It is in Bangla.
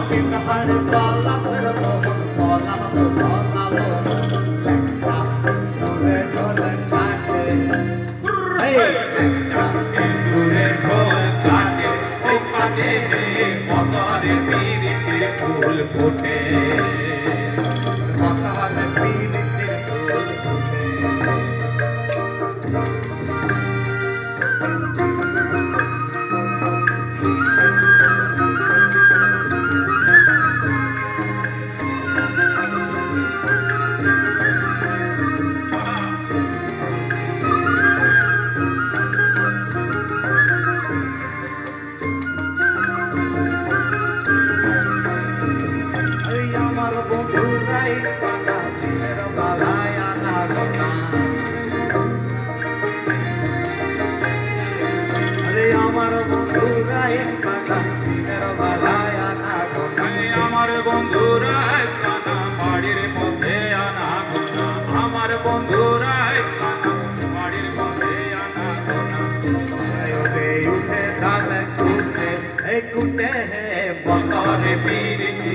পিতাহারে পলাশের মোহন পলালো পলালো একটা দূরে ঢোলে কাটে দূরে ঢোল কাটে ও কাটে পতরে পিরিতে ফুল ফোটে পতারে পিরিতে ফুল ফুটে আমার বন্ধুরাই কানা দিনের বালায় আনা গোনা আরে আমার বন্ধুরাই কানা দিনের বালায় আনা গোনা আমার বন্ধুরা কানা বাড়ির মধ্যে আনা গোনা আমার বন্ধুরা কানা বাড়ির মধ্যে আনা গোনা উঠে ধান কুটে এই কুটে হে পতরে পিরিতে